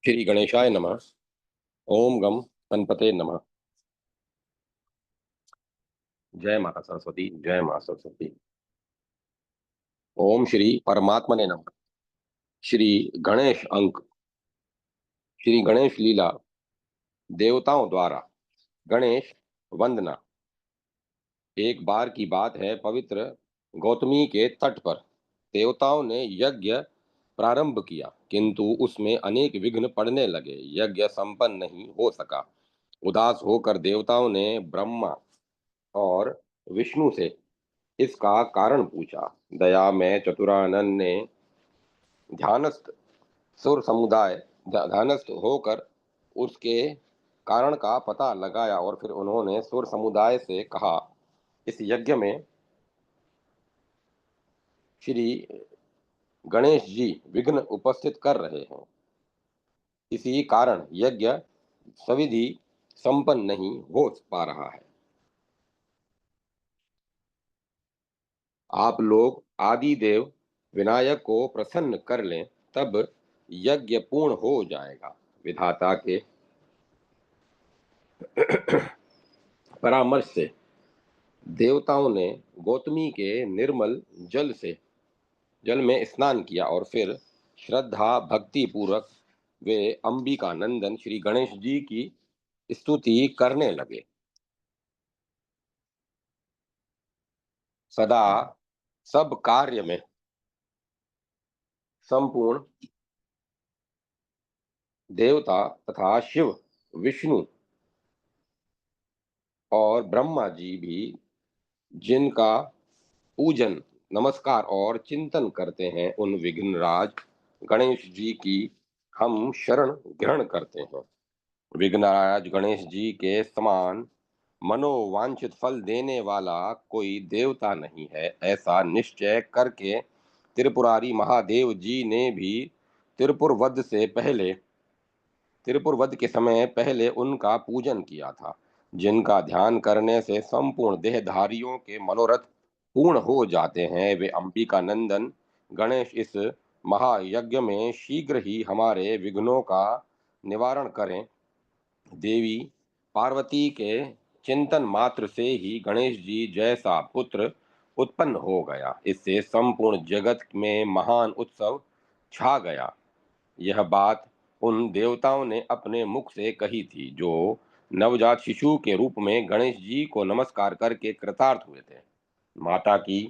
श्री गणेशाय नमः। ओम गम गणपते नमः। जय माता सरस्वती, जय माता सरस्वती। ओम श्री परमात्मने नमः। श्री गणेश अंक। श्री गणेश लीला। देवताओं द्वारा गणेश वंदना। एक बार की बात है, पवित्र गौतमी के तट पर देवताओं ने यज्ञ प्रारंभ किया, किंतु उसमें अनेक विघ्न पड़ने लगे। यज्ञ संपन्न नहीं हो सका। उदास होकर देवताओं ने ब्रह्मा और विष्णु से इसका कारण पूछा। दया में चतुरानन ने ध्यानस्थ सुर समुदाय ध्यानस्थ होकर उसके कारण का पता लगाया और फिर उन्होंने सुर समुदाय से कहा, इस यज्ञ में श्री गणेश जी विघ्न उपस्थित कर रहे हैं। इसी कारण यज्ञ सविधि संपन्न नहीं हो पा रहा है। आप लोग आदि देव विनायक को प्रसन्न कर लें, तब यज्ञ पूर्ण हो जाएगा। विधाता के परामर्श से देवताओं ने गौतमी के निर्मल जल में स्नान किया और फिर श्रद्धा भक्ति पूर्वक वे अंबिका नंदन श्री गणेश जी की स्तुति करने लगे। सदा सब कार्य में संपूर्ण देवता तथा शिव, विष्णु और ब्रह्मा जी भी जिनका पूजन, नमस्कार और चिंतन करते हैं, उन विघ्नराज गणेश जी की हम शरण ग्रहण करते हैं। विघ्नराज गणेश जी के समान मनोवांछित फल देने वाला कोई देवता नहीं है, ऐसा निश्चय करके त्रिपुरारी महादेव जी ने भी त्रिपुर वध के समय पहले उनका पूजन किया था। जिनका ध्यान करने से संपूर्ण देहधारियों के मनोरथ पूर्ण हो जाते हैं, वे अंबिका नंदन गणेश इस महायज्ञ में शीघ्र ही हमारे विघ्नों का निवारण करें। देवी पार्वती के चिंतन मात्र से ही गणेश जी जैसा पुत्र उत्पन्न हो गया। इससे संपूर्ण जगत में महान उत्सव छा गया। यह बात उन देवताओं ने अपने मुख से कही थी, जो नवजात शिशु के रूप में गणेश जी को नमस्कार करके कृतार्थ हुए थे। माता की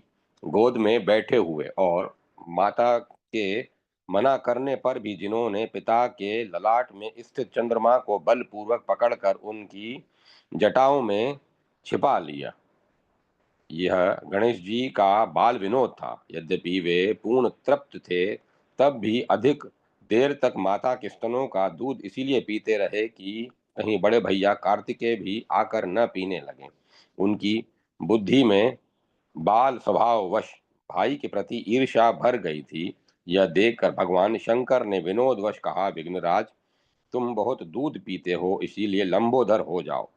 गोद में बैठे हुए और माता के मना करने पर भी जिन्होंने पिता के ललाट में स्थित चंद्रमा को बलपूर्वक पकड़कर उनकी जटाओं में छिपा लिया। यह गणेश जी का बाल विनोद था। यद्यपि वे पूर्ण तृप्त थे, तब भी अधिक देर तक माता के स्तनों का दूध इसीलिए पीते रहे कि कहीं बड़े भैया कार्तिकेय भी आकर न पीने लगे। उनकी बुद्धि में बाल स्वभाववश भाई के प्रति ईर्ष्या भर गई थी। यह देखकर भगवान शंकर ने विनोदवश कहा, विघ्नराज, तुम बहुत दूध पीते हो, इसीलिए लंबोदर हो जाओ।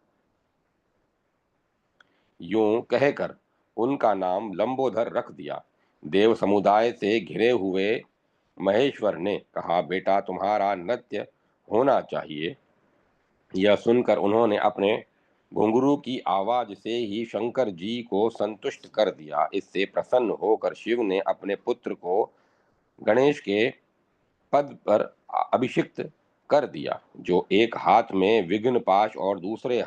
यूं कहकर उनका नाम लंबोदर रख दिया। देव समुदाय से घिरे हुए महेश्वर ने कहा, बेटा, तुम्हारा नृत्य होना चाहिए। यह सुनकर उन्होंने अपने घुंघरू की आवाज से ही शंकर जी को संतुष्ट कर दिया। इससे प्रसन्न होकर शिव ने अपने पुत्र को गणेश के पद पर अभिषिक्त कर दिया, जो एक हाथ में विघ्न पाश और दूसरे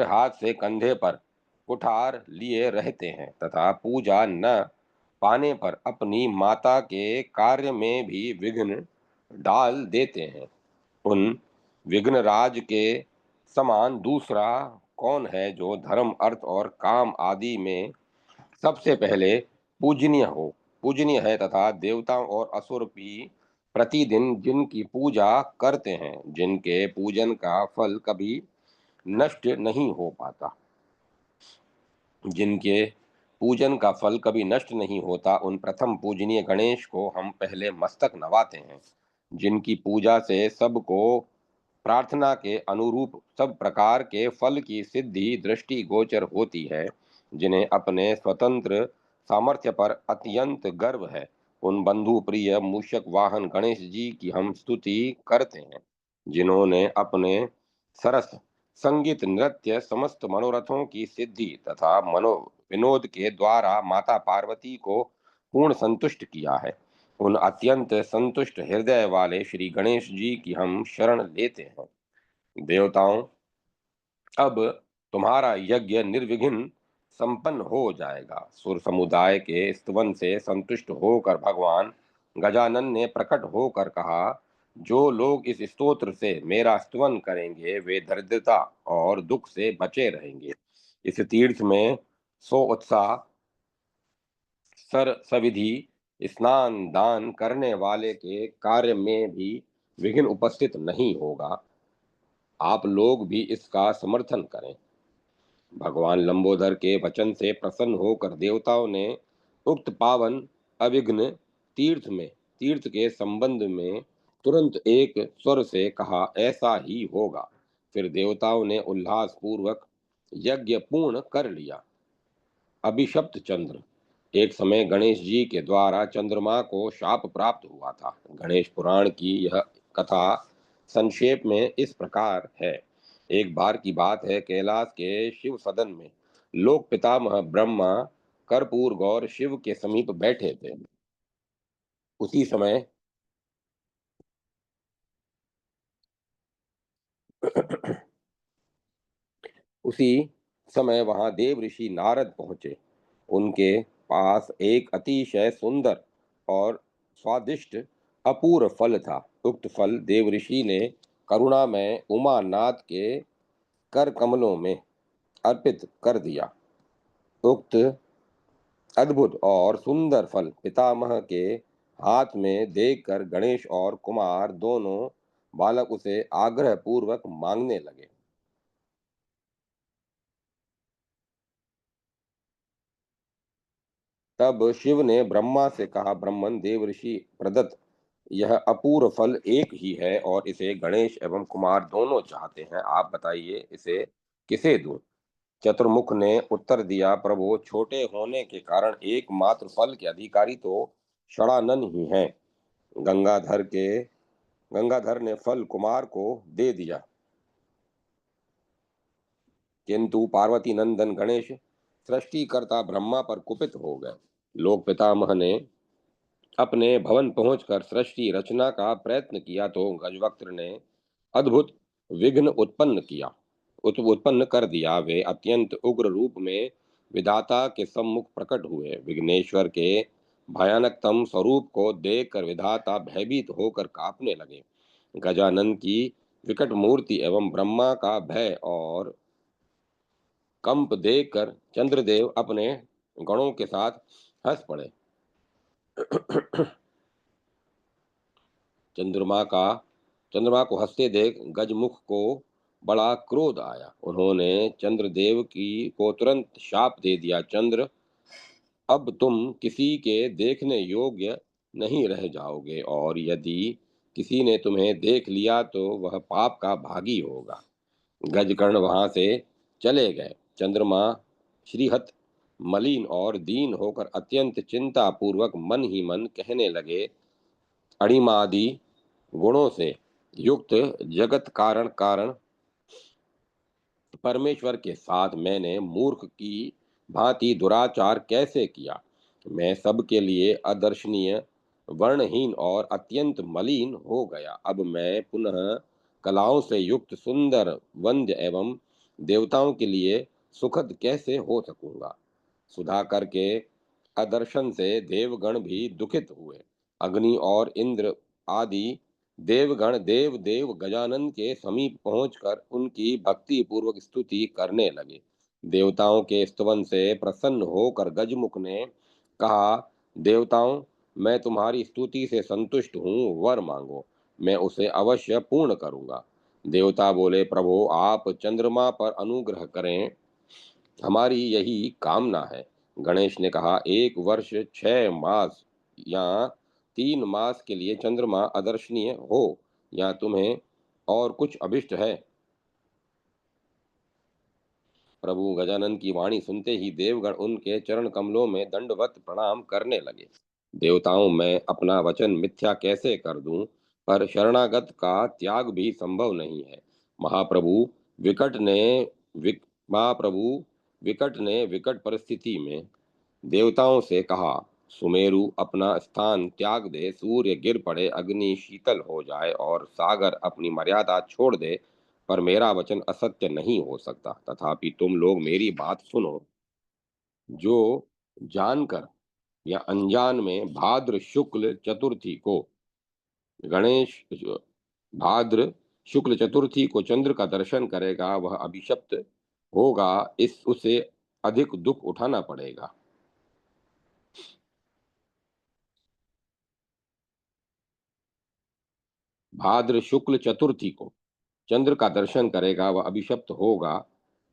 हाथ से कंधे पर कुठार लिए रहते हैं तथा पूजा न पाने पर अपनी माता के कार्य में भी विघ्न डाल देते हैं। उन विघ्नराज के समान दूसरा कौन है जो धर्म, अर्थ और काम आदि में सबसे पहले पूजनीय है तथा देवताओं और असुर भी प्रतिदिन जिनकी पूजा करते हैं, जिनके पूजन का फल कभी नष्ट नहीं हो पाता जिनके पूजन का फल कभी नष्ट नहीं होता, उन प्रथम पूजनीय गणेश को हम पहले मस्तक नवाते हैं। जिनकी पूजा से सबको प्रार्थना के अनुरूप सब प्रकार के फल की सिद्धि दृष्टि गोचर होती है, जिन्हें अपने स्वतंत्र सामर्थ्य पर अत्यंत गर्व है, उन बंधु प्रिय मूषक वाहन गणेश जी की हम स्तुति करते हैं, जिन्होंने अपने सरस संगीत नृत्य समस्त मनोरथों की सिद्धि तथा मनो विनोद के द्वारा माता पार्वती को पूर्ण संतुष्ट किया है। उन अत्यंत संतुष्ट हृदय वाले श्री गणेश जी की हम शरण लेते हैं। देवताओं, अब तुम्हारा यज्ञ निर्विघ्न संपन्न हो जाएगा। सुर समुदाय के स्तवन से संतुष्ट होकर भगवान गजानन ने प्रकट होकर कहा, जो लोग इस स्तोत्र से मेरा स्तवन करेंगे वे दरिद्रता और दुख से बचे रहेंगे। इस तीर्थ में सो उत्साह सर सविधि स्नान दान करने वाले के कार्य में भी विघ्न उपस्थित नहीं होगा। आप लोग भी इसका समर्थन करें। भगवान लंबोदर के वचन से प्रसन्न होकर देवताओं ने उक्त पावन अविघ्न तीर्थ में तीर्थ के संबंध में तुरंत एक स्वर से कहा, ऐसा ही होगा। फिर देवताओं ने उल्लास पूर्वक यज्ञ पूर्ण कर लिया। अभिशप्त चंद्र। एक समय गणेश जी के द्वारा चंद्रमा को शाप प्राप्त हुआ था। गणेश पुराण की यह कथा संक्षेप में इस प्रकार है। एक बार की बात है, कैलाश के शिव सदन में लोक पितामह ब्रह्मा कर्पूर गौर शिव के समीप बैठे थे। उसी समय उसी समय वहां देव ऋषि नारद पहुंचे। उनके पास एक अतिशय सुंदर और स्वादिष्ट अपूर्व फल था। उक्त फल देव ऋषि ने करुणामय उमानाथ के कर कमलों में अर्पित कर दिया। उक्त अद्भुत और सुंदर फल पितामह के हाथ में देखकर गणेश और कुमार दोनों बालक उसे आग्रह पूर्वक मांगने लगे। तब शिव ने ब्रह्मा से कहा, ब्रह्मन, देवऋषि प्रदत्त यह अपूर्व फल एक ही है और इसे गणेश एवं कुमार दोनों चाहते हैं। आप बताइए इसे किसे दूं? चतुर्मुख ने उत्तर दिया, प्रभु, छोटे होने के कारण एकमात्र फल के अधिकारी तो षडानन ही हैं। गंगाधर के गंगाधर ने फल कुमार को दे दिया, किंतु पार्वती नंदन गणेश सृष्टिकर्ता ब्रह्मा पर कुपित हो गए। लोक पितामह ने अपने भवन पहुंचकर सृष्टि रचना का प्रयत्न किया तो गजवक्त्र ने अद्भुत विघ्न उत्पन्न कर दिया। वे अत्यंत उग्र रूप में विधाता के सम्मुख प्रकट हुए। विघ्नेश्वर के भयानकतम स्वरूप को देखकर विधाता भयभीत होकर कांपने लगे। गजानन की विकट मूर्ति एवं ब्रह्मा का भय और कंप देखकर चंद्रदेव अपने गणों के साथ हंस पड़े। चंद्रमा का चंद्रमा को हंसते देख गजमुख को बड़ा क्रोध आया। उन्होंने चंद्रदेव की को तुरंत शाप दे दिया, चंद्र, अब तुम किसी के देखने योग्य नहीं रह जाओगे और यदि किसी ने तुम्हें देख लिया तो वह पाप का भागी होगा। गजकर्ण वहां से चले गए। चंद्रमा श्रीहत मलिन और दीन होकर अत्यंत चिंता पूर्वक मन ही मन कहने लगे, अणिमादि गुणों से युक्त जगत कारण कारण परमेश्वर के साथ मैंने मूर्ख की भांति दुराचार कैसे किया। मैं सबके लिए अदर्शनीय, वर्णहीन और अत्यंत मलिन हो गया। अब मैं पुनः कलाओं से युक्त सुंदर वंद्य एवं देवताओं के लिए सुखद कैसे हो सकूंगा। सुधाकर के अदर्शन से देवगण भी दुखित हुए। अग्नि और इंद्र आदि देवगण देव देव गजानन के समीप पहुंचकर उनकी भक्ति पूर्वक स्तुति करने लगे। देवताओं के स्तवन से प्रसन्न होकर गजमुख ने कहा, देवताओं, मैं तुम्हारी स्तुति से संतुष्ट हूँ, वर मांगो, मैं उसे अवश्य पूर्ण करूंगा। देवता बोले, प्रभु, आप चंद्रमा पर अनुग्रह करें, हमारी यही कामना है। गणेश ने कहा, एक वर्ष 6 मास या 3 मास के लिए चंद्रमा अदर्शनीय हो, या तुम्हें और कुछ अभिष्ट है? प्रभु गजानन की वाणी सुनते ही देवगण उनके चरण कमलों में दंडवत प्रणाम करने लगे। देवताओं मैं अपना वचन मिथ्या कैसे कर दूं, पर शरणागत का त्याग भी संभव नहीं है। महाप्रभु विकट ने विक, महाप्रभु विकट ने विकट परिस्थिति में देवताओं से कहा, सुमेरु अपना स्थान त्याग दे, सूर्य गिर पड़े, अग्नि शीतल हो जाए और सागर अपनी मर्यादा छोड़ दे, पर मेरा वचन असत्य नहीं हो सकता। तथापि तुम लोग मेरी बात सुनो। जो जानकर या अनजान में भाद्र शुक्ल चतुर्थी को गणेश भाद्र शुक्ल चतुर्थी को चंद्र का दर्शन करेगा, वह अभिशप्त होगा, इस उसे अधिक दुख उठाना पड़ेगा। भाद्र शुक्ल चतुर्थी को चंद्र का दर्शन करेगा, वह अभिशप्त होगा,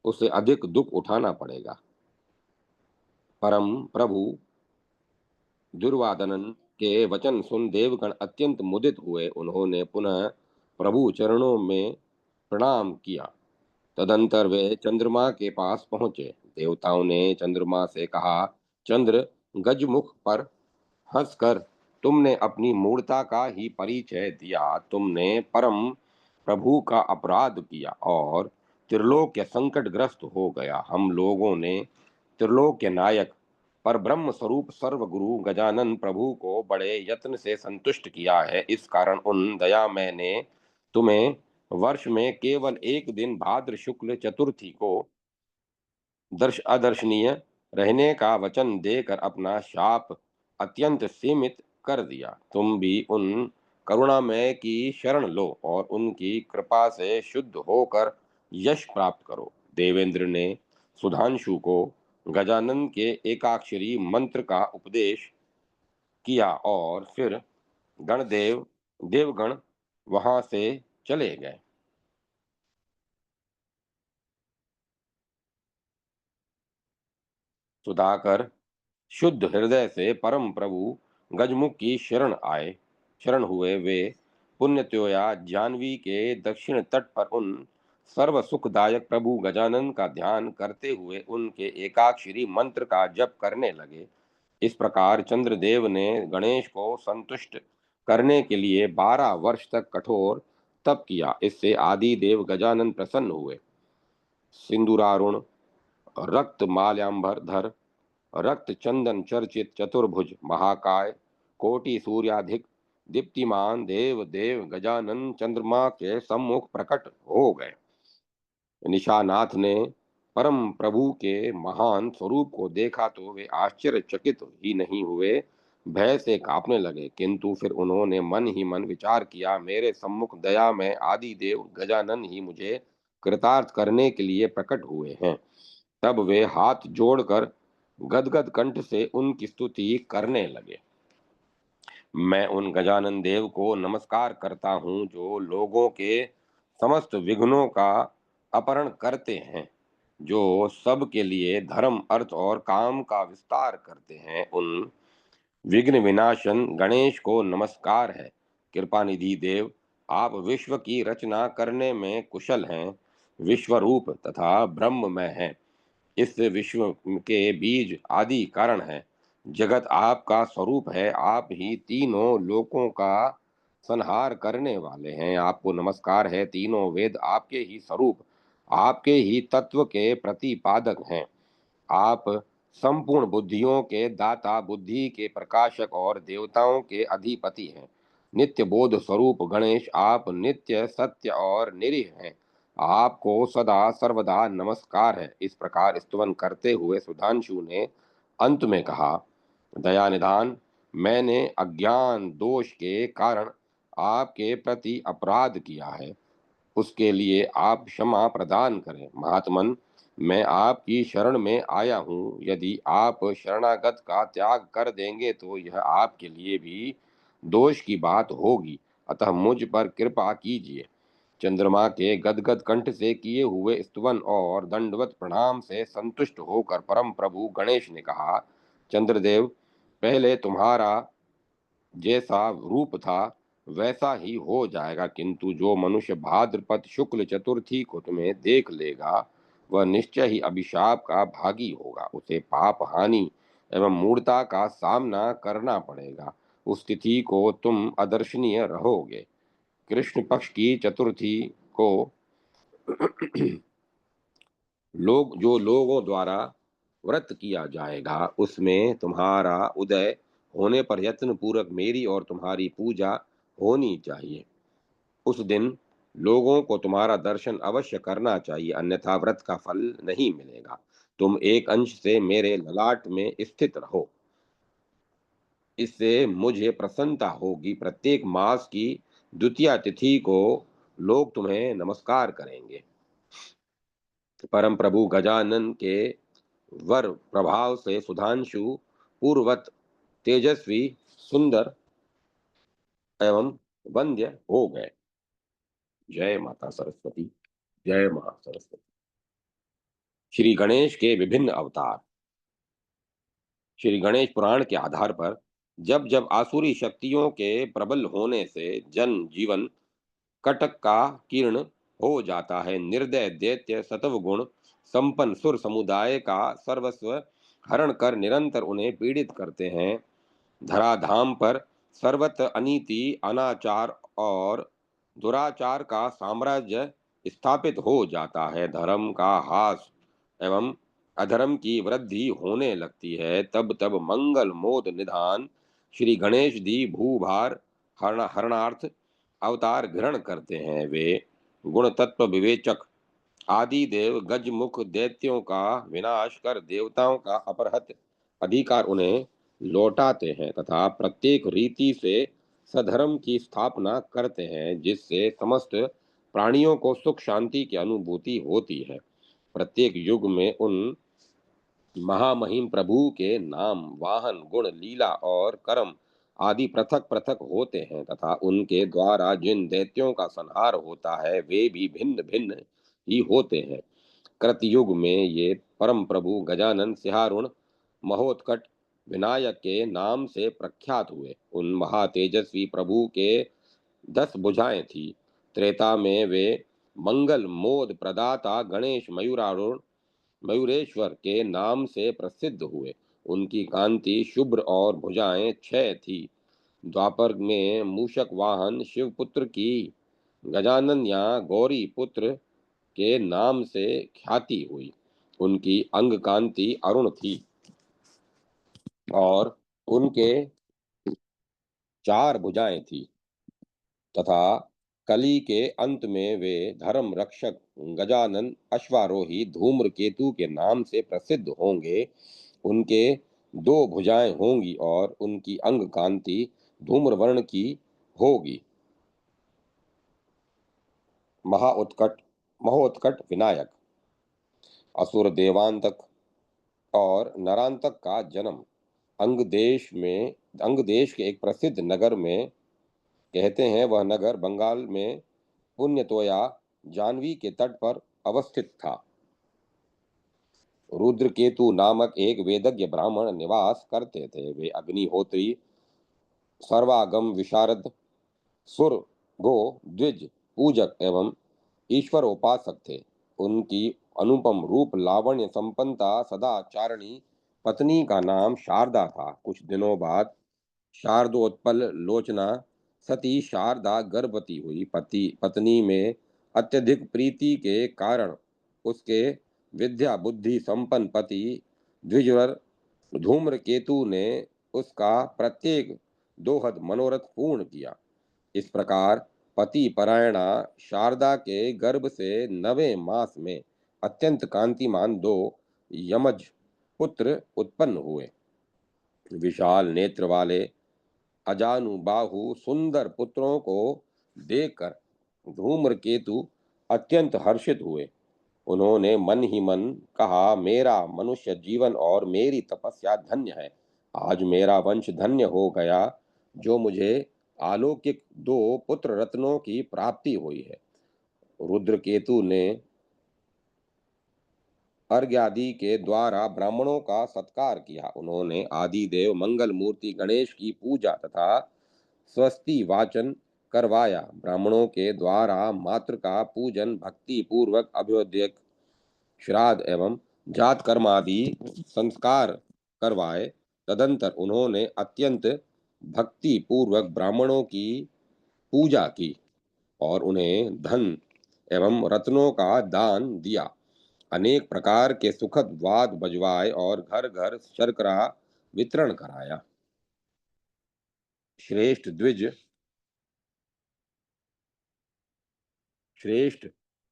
उसे अधिक दुख उठाना पड़ेगा। परम प्रभु दुर्वादनन के वचन सुन देवगण अत्यंत मुदित हुए। उन्होंने पुनः प्रभु चरणों में प्रणाम किया। तदंतर वे चंद्रमा के पास पहुंचे। देवताओं ने चंद्रमा से कहा, चंद्र गजमुख पर हंसकर तुमने अपनी मूर्ता का ही परिचय दिया। तुमने परम प्रभु का अपराध किया और त्रिलोक संकटग्रस्त हो गया। हम लोगों ने त्रिलोक के नायक पर ब्रह्म स्वरूप सर्वगुरु गजानन प्रभु को बड़े यत्न से संतुष्ट किया है। इस कारण उन दयामय ने तुम्हें वर्ष में केवल एक दिन भाद्र शुक्ल चतुर्थी को अदर्शनीय रहने का वचन देकर अपना शाप अत्यंत सीमित कर दिया। तुम भी उन करुणामय की शरण लो और उनकी कृपा से शुद्ध होकर यश प्राप्त करो। देवेंद्र ने सुधांशु को गजानन के एकाक्षरी मंत्र का उपदेश किया और फिर देवगण वहां से चले गए। सुधाकर शुद्ध हृदय से परम प्रभु गजमुख की शरण हुए। वे पुण्यत्योया जानवी के दक्षिण तट पर उन सर्व सुखदायक प्रभु गजानन का ध्यान करते हुए उनके एकाक्षरी मंत्र का जप करने लगे। इस प्रकार चंद्रदेव ने गणेश को संतुष्ट करने के लिए 12 वर्ष तक कठोर तप किया। इससे आदि देव गजानन प्रसन्न हुए। सिंदूरारुण रक्त माल्याम्बर धर रक्त चंदन चर्चित चतुर्भुज महाकाय कोटि सूर्याधिक दीप्तिमान देव देव गजानन चंद्रमा के सम्मुख प्रकट हो गए। निशानाथ ने परम प्रभु के महान स्वरूप को देखा तो वे आश्चर्यचकित ही नहीं हुए, भय से कांपने लगे। किंतु फिर उन्होंने मन ही मन विचार किया, मेरे सम्मुख दया में आदि देव गजानन ही मुझे कृतार्थ करने के लिए प्रकट हुए हैं। तब वे हाथ जोड़कर गदगद कंठ से उनकी स्तुति करने लगे। मैं उन गजानन देव को नमस्कार करता हूँ जो लोगों के समस्त विघ्नों का अपहरण करते हैं, जो सबके लिए धर्म अर्थ और काम का विस्तार करते हैं। उन विघ्न विनाशन गणेश को नमस्कार है। कृपा निधि देव, आप विश्व की रचना करने में कुशल हैं, विश्वरूप तथा ब्रह्ममय हैं। इस विश्व के बीज आदि कारण है। जगत आपका स्वरूप है। आप ही तीनों लोकों का संहार करने वाले हैं। आपको नमस्कार है। तीनों वेद आपके ही स्वरूप, आपके ही तत्व के प्रतिपादक हैं। आप संपूर्ण बुद्धियों के दाता, बुद्धि के प्रकाशक और देवताओं के अधिपति हैं। नित्य बोध स्वरूप गणेश, आप नित्य सत्य और निरीह हैं। आपको सदा सर्वदा नमस्कार है। इस प्रकार स्तुवन करते हुए सुधांशु ने अंत में कहा, दया निधान, मैंने अज्ञान दोष के कारण आपके प्रति अपराध किया है, उसके लिए आप क्षमा प्रदान करें। महात्मन, मैं आपकी शरण में आया हूँ। यदि आप शरणागत का त्याग कर देंगे तो यह आपके लिए भी दोष की बात होगी, अतः मुझ पर कृपा कीजिए। चंद्रमा के गदगद कंठ से किए हुए स्तवन और दंडवत प्रणाम से संतुष्ट होकर परम प्रभु गणेश ने कहा, चंद्रदेव, पहले तुम्हारा जैसा रूप था वैसा ही हो जाएगा, किंतु जो मनुष्य भाद्रपद शुक्ल चतुर्थी को तुम्हें देख लेगा वह निश्चय ही अभिशाप का भागी होगा। उसे पाप हानि एवं मूढ़ता का सामना करना पड़ेगा। उस तिथि को तुम अदर्शनीय रहोगे। कृष्ण पक्ष की चतुर्थी को लोगों द्वारा व्रत किया जाएगा, उसमें तुम्हारा उदय होने पर यत्न पूर्वक मेरी और तुम्हारी पूजा होनी चाहिए। उस दिन लोगों को तुम्हारा दर्शन अवश्य करना चाहिए, अन्यथा व्रत का फल नहीं मिलेगा। तुम एक अंश से मेरे ललाट में स्थित रहो, इससे मुझे प्रसन्नता होगी। प्रत्येक मास की द्वितीया तिथि को लोग तुम्हें नमस्कार करेंगे। परम प्रभु गजानन के वर प्रभाव से सुधांशु पूर्वत तेजस्वी, सुंदर एवं वंद्य हो गए। जय माता सरस्वती। जय मां सरस्वती। श्री गणेश के विभिन्न अवतार। श्री गणेश पुराण के आधार पर जब जब आसुरी शक्तियों के प्रबल होने से जन जीवन कटक का कीर्ण हो जाता है, निर्दय दैत्य सतव गुण संपन्न सुर समुदाय का सर्वस्व हरण कर निरंतर उन्हें पीड़ित करते हैं। धराधाम पर सर्वत्र अनीति, अनाचार और दुराचार का साम्राज्य स्थापित हो जाता है। धर्म का ह्रास एवं अधर्म की वृद्धि होने लगती है। तब तब मंगल मोद निधान श्री गणेश दी भूभार हरणार्थ अवतार ग्रहण करते हैं। वे गुण तत्व विवेचक आदि देव गजमुख दैत्यों का विनाश कर देवताओं का अपरहत अधिकार उन्हें लौटाते हैं तथा प्रत्येक रीति से सधर्म की स्थापना करते हैं, जिससे समस्त प्राणियों को सुख शांति की अनुभूति होती है। प्रत्येक युग में उन महामहिम प्रभु के नाम, वाहन, गुण, लीला और कर्म आदि पृथक पृथक होते हैं तथा उनके द्वारा जिन दैत्यों का संहार होता है वे भी भिन्न भिन्न ही होते हैं। कृतयुग में ये परम प्रभु गजानन सिहारुण महोत्कट विनायक के नाम से प्रख्यात हुए। उन महातेजस्वी प्रभु के 10 भुजाएं थी। त्रेता में वे मंगल मोद प्रदाता गणेश मयूरेश्वर के नाम से प्रसिद्ध हुए। उनकी कांति शुभ्र और भुजाएं 6 थी। द्वापर में मूषक वाहन शिवपुत्र की गजानन या गौरी पुत्र के नाम से ख्याति हुई। उनकी अंग कांति अरुण थी और उनके 4 भुजाएं थी तथा कली के अंत में वे धर्म रक्षक गजानन अश्वारोही धूम्रकेतु के नाम से प्रसिद्ध होंगे। उनके 2 भुजाएं होंगी और उनकी अंग कांति धूम्रवर्ण की होगी। महाउत्कट महोत्कट विनायक असुर देवांतक और नरांतक का जन्म अंग देश के एक प्रसिद्ध नगर में, कहते हैं वह नगर बंगाल में पुण्यतोया जानवी के तट पर अवस्थित था। रुद्रकेतु नामक एक वेदज्ञ ब्राह्मण निवास करते थे। वे अग्निहोत्री, सर्वागम विशारद, सुर गो द्विज पूजक एवं ईश्वर उपासक थे। उनकी अनुपम रूप लावण्य संपन्नता सदाचारिणी पत्नी का नाम शारदा था। कुछ दिनों बाद शारदोत्पल लोचना सती शारदा गर्भवती हुई। पत्नी में अत्यधिक प्रीति के कारण उसके विद्या बुद्धि संपन्न पति द्विजवर धूम्रकेतु ने उसका प्रत्येक दोहद मनोरथ पूर्ण किया। इस प्रकार पति परायणा शारदा के गर्भ से 9वें मास में अत्यंत कांतिमान 2 यमज पुत्र उत्पन्न हुए। विशाल नेत्र वाले अजानुबाहु सुंदर पुत्रों को देखकर धूम्रकेतु अत्यंत हर्षित हुए। उन्होंने मन ही मन कहा, मेरा मनुष्य जीवन और मेरी तपस्या धन्य है। आज मेरा वंश धन्य हो गया, जो मुझे अलौकिक 2 पुत्र रत्नों की प्राप्ति हुई है। रुद्रकेतु ने अर्घ्य आदि के द्वारा ब्राह्मणों का सत्कार किया। उन्होंने आदिदेव मंगल मूर्ति गणेश की पूजा तथा स्वस्ति वाचन करवाया। ब्राह्मणों के द्वारा मातृ का पूजन भक्ति पूर्वक अभ्युदय, श्राद्ध एवं जात कर्म आदि संस्कार करवाए। तदंतर उन्होंने अत्यंत भक्ति पूर्वक ब्राह्मणों की पूजा की और उन्हें धन एवं रत्नों का दान दिया। अनेक प्रकार के सुखद वाद बजवाए और घर घर शर्करा वितरण कराया। श्रेष्ठ द्विज श्रेष्ठ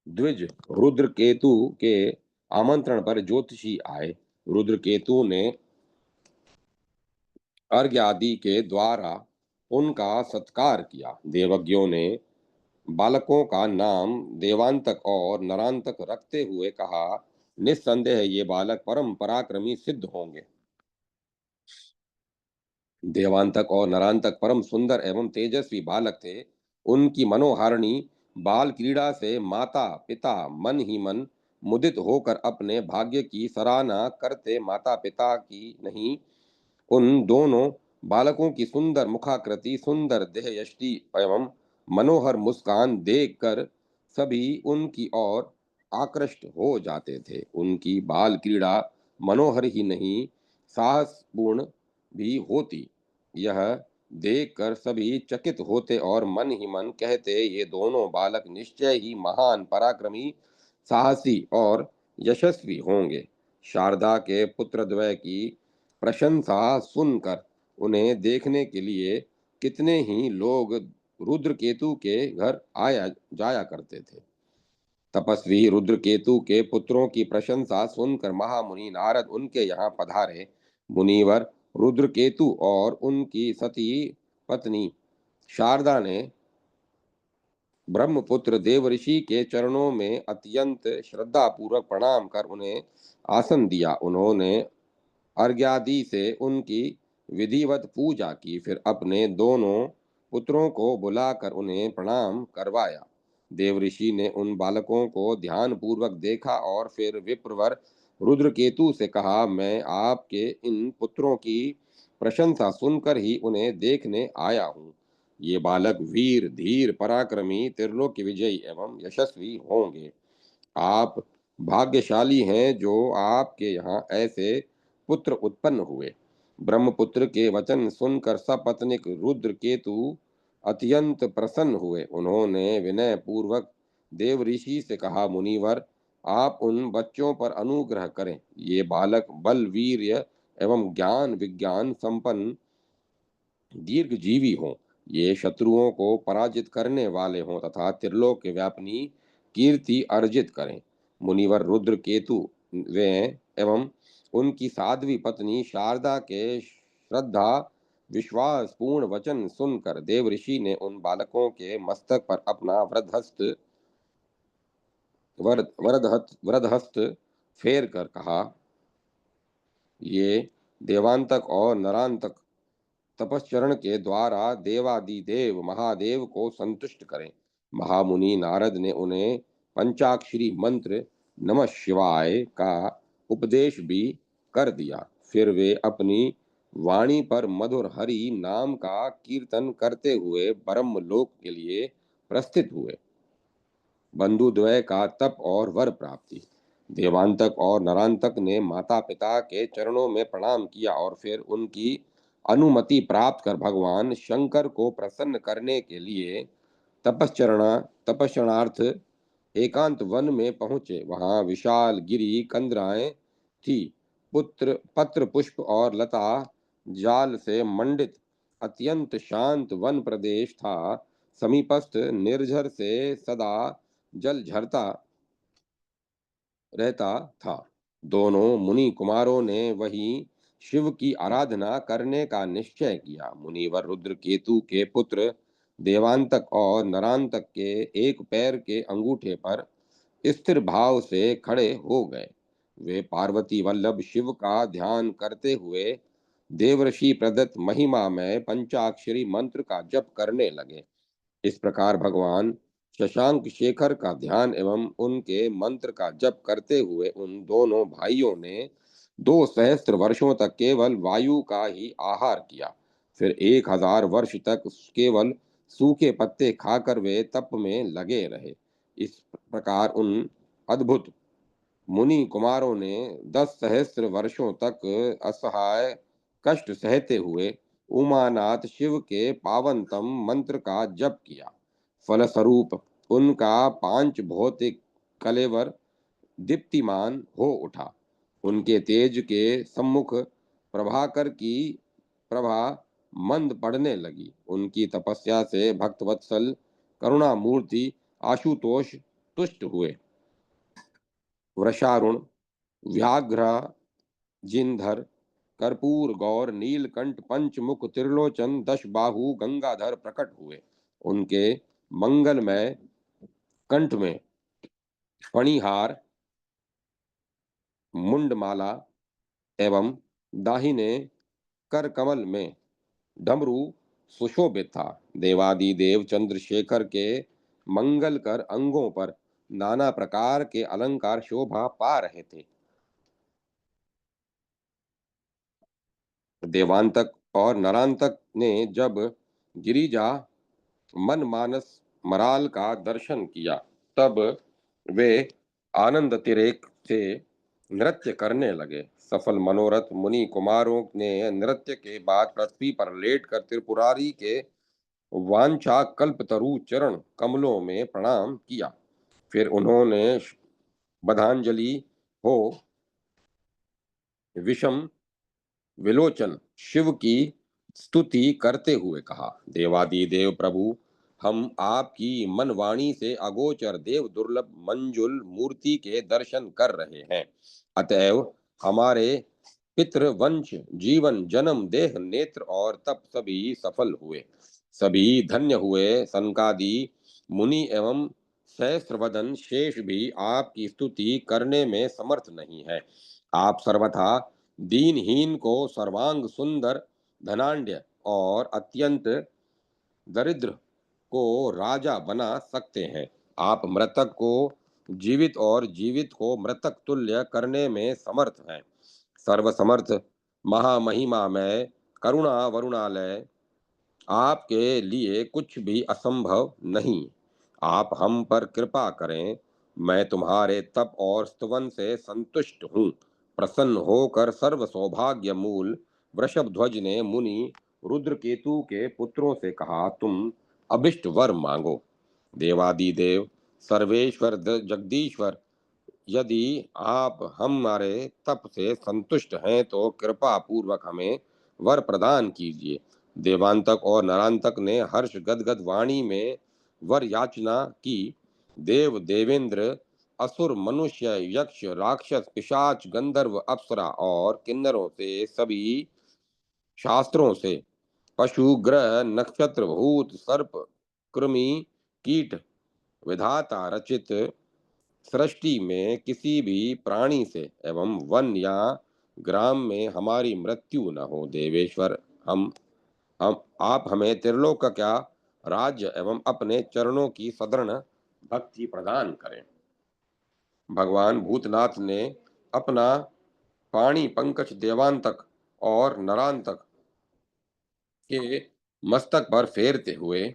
द्विज रुद्रकेतु के आमंत्रण पर ज्योतिषी आए। रुद्रकेतु ने अर्घ्य आदि के द्वारा उनका सत्कार किया। देवज्ञों ने बालकों का नाम देवांतक और नरांतक रखते हुए कहा, निस्संदेह ये बालक परम पराक्रमी सिद्ध होंगे। देवांतक और नरांतक परम सुंदर एवं तेजस्वी बालक थे। उनकी मनोहारिणी बाल क्रीड़ा से माता पिता मन ही मन मुदित होकर अपने भाग्य की सराहना करते। माता पिता की नहीं, उन दोनों बालकों की सुंदर मुखाकृति, सुंदर देह यष्टि एवं मनोहर मुस्कान देखकर सभी उनकी ओर आकृष्ट हो जाते थे। उनकी बाल क्रीड़ा मनोहर ही नहीं, साहसपूर्ण भी होती। यह देखकर सभी चकित होते और मन ही मन कहते, ये दोनों बालक निश्चय ही महान पराक्रमी, साहसी और यशस्वी होंगे। शारदा के पुत्रद्वय की प्रशंसा सुनकर उन्हें देखने के लिए कितने ही लोग रुद्रकेतु के घर आया जाया करते थे। तपस्वी रुद्रकेतु के पुत्रों की प्रशंसा सुनकर महामुनि नारद उनके यहाँ पधारे। मुनिवर रुद्रकेतु और उनकी सती पत्नी शारदा ने ब्रह्मपुत्र देवऋषि के चरणों में अत्यंत श्रद्धा पूर्वक प्रणाम कर उन्हें आसन दिया। उन्होंने अर्घ्यादि से उनकी विधिवत पूजा की, फिर अपने दोनों पुत्रों को बुलाकर उन्हें प्रणाम करवाया। देवऋषि ने उन बालकों को ध्यान पूर्वक देखा और फिर विप्रवर रुद्रकेतु से कहा, मैं आपके इन पुत्रों की प्रशंसा सुनकर ही उन्हें देखने आया हूँ। ये बालक वीर धीर पराक्रमी त्रिलोक विजयी एवं यशस्वी होंगे। आप भाग्यशाली हैं जो आपके यहाँ ऐसे पुत्र उत्पन्न हुए। ब्रह्मपुत्र के वचन सुनकर सपत्नीक रुद्रकेतु अत्यंत प्रसन्न हुए। उन्होंने विनय पूर्वक देव ऋषि से कहा, मुनिवर आप उन बच्चों पर अनुग्रह करें। ये बालक बल वीर्य एवं ज्ञान विज्ञान संपन्न दीर्घजीवी हों। ये शत्रुओं को पराजित करने वाले हों तथा त्रिलोक व्यापिनी कीर्ति अर्जित करें। मुनिवर रुद्रकेतु वे एवं उनकी साध्वी पत्नी शारदा के श्रद्धा विश्वास पूर्ण वचन सुनकर देवऋषि ने उन बालकों के मस्तक पर अपना वरदहस्त फेर कर कहा, ये देवांतक और नरांतक तपश्चरण के द्वारा देवादिदेव महादेव को संतुष्ट करें। महामुनि नारद ने उन्हें पंचाक्षरी मंत्र नमः शिवाय का उपदेश भी कर दिया। फिर वे अपनी वाणी पर मधुर हरि नाम का कीर्तन करते हुए ब्रह्मलोक के लिए प्रस्थित हुए। बंधुद्वय का तप और वर प्राप्ति। देवांतक और नरांतक ने माता पिता के चरणों में प्रणाम किया और फिर उनकी अनुमति प्राप्त कर भगवान शंकर को प्रसन्न करने के लिए तपस्चरणार्थ एकांत वन में पहुंचे। वहां विशाल गिरी कंदराएं थी। पुत्र पत्र पुष्प और लता जाल से मंडित अत्यंत शांत वन प्रदेश था। समीपस्थ निर्झर से सदा जल झरता रहता था। दोनों मुनि कुमारों ने वहीं शिव की आराधना करने का निश्चय किया। मुनिवर रुद्रकेतु के पुत्र देवांतक और नरांतक के एक पैर के अंगूठे पर स्थिर भाव से खड़े हो गए। वे पार्वती वल्लभ शिव का ध्यान करते हुए देवऋषि प्रदत्त महिमा में पंचाक्षरी मंत्र का जप करने लगे। इस प्रकार भगवान शशांक शेखर का ध्यान एवं उनके मंत्र का जप करते हुए उन दोनों भाइयों ने 2 सहस्त्र वर्षों तक केवल वायु का ही आहार किया। फिर 1000 वर्ष तक केवल सूखे पत्ते खाकर वे तप में लगे रहे। इस प्रकार उन अद्भुत मुनि कुमारों ने 10 सहस्त्र वर्षों तक असहाय कष्ट सहते हुए उमानाथ शिव के पावनतम मंत्र का जप किया। फलस्वरूप उनका पांच भौतिक कलेवर दीप्तिमान हो उठा। उनके तेज के सम्मुख प्रभाकर की प्रभा मंद पड़ने लगी। उनकी तपस्या से भक्तवत्सल करुणामूर्ति आशुतोष तुष्ट हुए। वृषारुण, व्याघ्र, जिनधर, कर्पूर गौर, नीलकंठ, पंचमुख, त्रिलोचन, दश बाहु, गंगाधर प्रकट हुए। उनके मंगलमय कंठ में फणिहार, मुंडमाला एवं दाहिने कर कमल में डमरू सुशोभित था। देवादिदेव चंद्रशेखर के मंगलकर अंगों पर नाना प्रकार के अलंकार शोभा पा रहे थे। देवांतक और नरांतक ने जब गिरिजा मन मानस मराल का दर्शन किया, तब वे आनंद तिरेक से नृत्य करने लगे। सफल मनोरथ मुनि कुमारों ने नृत्य के बाद पृथ्वी पर लेटकर त्रिपुरारी के वांछा कल्पतरु चरण कमलों में प्रणाम किया। फिर उन्होंने बधांजलि हो विषम विलोचन शिव की स्तुति करते हुए कहा, देवादिदेव प्रभु, हम आपकी मनवाणी से अगोचर देव दुर्लभ मंजुल मूर्ति के दर्शन कर रहे हैं। अतएव हमारे पितृवंश जीवन जन्म देह नेत्र और तप सभी सफल हुए, सभी धन्य हुए। सनकादि मुनि एवं सहस्रवदन शेष भी आपकी स्तुति करने में समर्थ नहीं है। आप सर्वथा दीनहीन को सर्वांग सुंदर, धनाढ्य और अत्यंत दरिद्र को राजा बना सकते हैं। आप मृतक को जीवित और जीवित को मृतक तुल्य करने में समर्थ हैं। सर्वसमर्थ महामहिमा में करुणा वरुणालय, आपके लिए कुछ भी असंभव नहीं। आप हम पर कृपा करें। मैं तुम्हारे तप और स्तवन से संतुष्ट हूँ। प्रसन्न होकर सर्व सौभाग्य मूल वृषभध्वज ने मुनि रुद्रकेतु के पुत्रों से कहा, तुम अभिष्ट वर मांगो। देवादिदेव सर्वेश्वर जगदीश्वर, यदि आप हमारे तप से संतुष्ट हैं तो कृपा पूर्वक हमें वर प्रदान कीजिए। देवांतक और नरांतक ने हर्ष गदगद वाणी में वर याचना की। देव देवेंद्र, असुर, मनुष्य, यक्ष, राक्षस, पिशाच, गंधर्व, अप्सरा और किन्नरों से, सभी शास्त्रों से, पशु, ग्रह, नक्षत्र, भूत, सर्प, कृमि, कीट, विधाता रचित सृष्टि में किसी भी प्राणी से एवं वन या ग्राम में हमारी मृत्यु न हो। देवेश्वर, हम आप हमें त्रिलोक का क्या राज्य एवं अपने चरणों की सदृढ़ भक्ति प्रदान करें। भगवान भूतनाथ ने अपना पाणी पंकज देवांतक और नरांतक के मस्तक पर फेरते हुए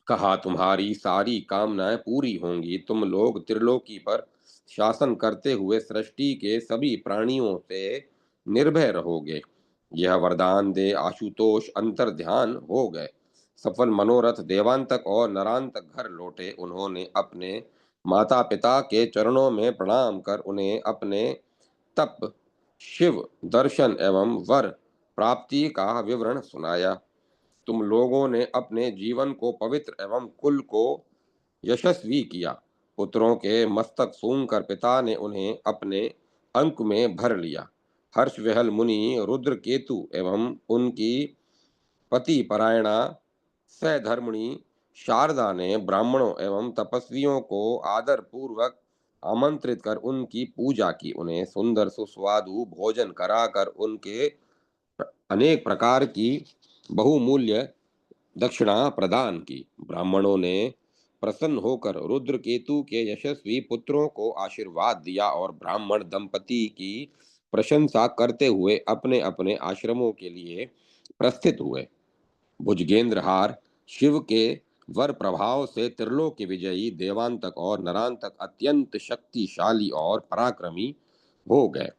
कहा, तुम्हारी सारी कामनाएं पूरी होंगी। तुम लोग त्रिलोकी पर शासन करते हुए सृष्टि के सभी प्राणियों से निर्भय रहोगे। यह वरदान दे आशुतोष अंतर ध्यान हो गए। सफल मनोरथ देवांतक और नरांतक घर लौटे। उन्होंने अपने माता पिता के चरणों में प्रणाम कर उन्हें अपने तप, शिव दर्शन एवं वर प्राप्ति का विवरण सुनाया। तुम लोगों ने अपने जीवन को पवित्र एवं कुल को यशस्वी किया। पुत्रों के मस्तक सूंघकर पिता ने उन्हें अपने अंक में भर लिया। हर्ष विहल मुनि रुद्र केतु एवं उनकी पति परायणा सहधर्मिणी शारदा ने ब्राह्मणों एवं तपस्वियों को आदर पूर्वक आमंत्रित कर उनकी पूजा की। उन्हें सुंदर सुस्वादु भोजन कराकर उनके अनेक प्रकार की बहुमूल्य दक्षिणा प्रदान की। ब्राह्मणों ने प्रसन्न होकर रुद्र केतु के यशस्वी पुत्रों को आशीर्वाद दिया और ब्राह्मण दंपति की प्रशंसा करते हुए अपने अपने आश्रमों के लिए प्रस्थित हुए। भुजगेंद्रहार शिव के वर प्रभाव से त्रिलोक के विजयी देवांतक और नरांतक अत्यंत शक्तिशाली और पराक्रमी हो गए।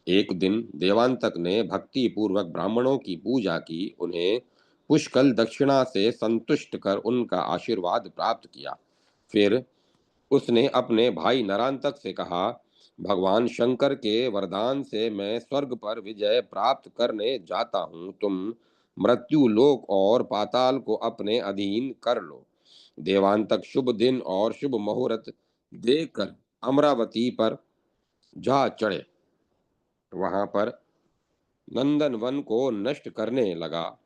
एक दिन देवांतक ने भक्ति पूर्वक ब्राह्मणों की पूजा की, उन्हें पुष्कल दक्षिणा से संतुष्ट कर उनका आशीर्वाद प्राप्त किया। फिर उसने अपने भाई नरांतक से कहा, भगवान शंकर के वरदान से मैं स्वर्ग पर विजय प्राप्त करने जाता हूँ। तुम मृत्यु लोक और पाताल को अपने अधीन कर लो। देवांतक शुभ दिन और शुभ मुहूर्त देखकर अमरावती पर जा चढ़े। वहां पर नंदन वन को नष्ट करने लगा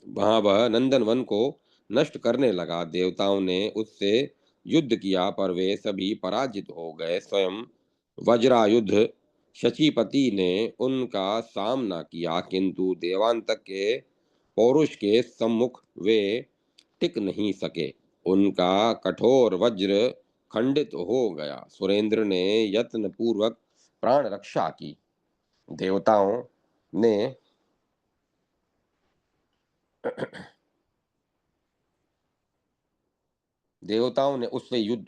वहां वह नंदन वन को नष्ट करने लगा। देवताओं ने उससे युद्ध किया, पर वे सभी पराजित हो गए। स्वयं वज्रायुध शचीपति ने उनका सामना किया, किंतु देवांतक के पौरुष के सम्मुख वे टिक नहीं सके। उनका कठोर वज्र खंडित हो गया। सुरेंद्र ने यत्न पूर्वक प्राण रक्षा की। देवताओं ने देवताओं ने उससे युद्ध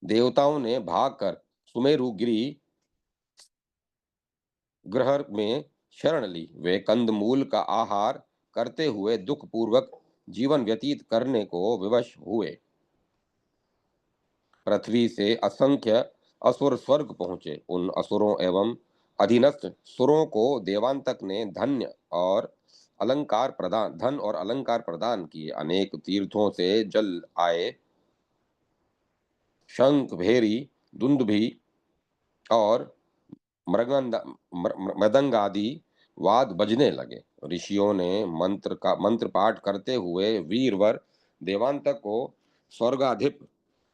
देवताओं ने भागकर सुमेरुगिरी ग्रह में शरण ली। वे कंदमूल का आहार करते हुए दुख पूर्वक जीवन व्यतीत करने को विवश हुए। पृथ्वी से असंख्य असुर स्वर्ग पहुंचे। उन असुरों एवं अधीनस्थ सुरों को देवांतक ने धन और अलंकार प्रदान किए। अनेक तीर्थों से जल आए। शंख, भेरी, दुंदुभि और मृदंगादि वाद बजने लगे। ऋषियों ने मंत्र पाठ करते हुए वीरवर देवांतक को स्वर्गाधिप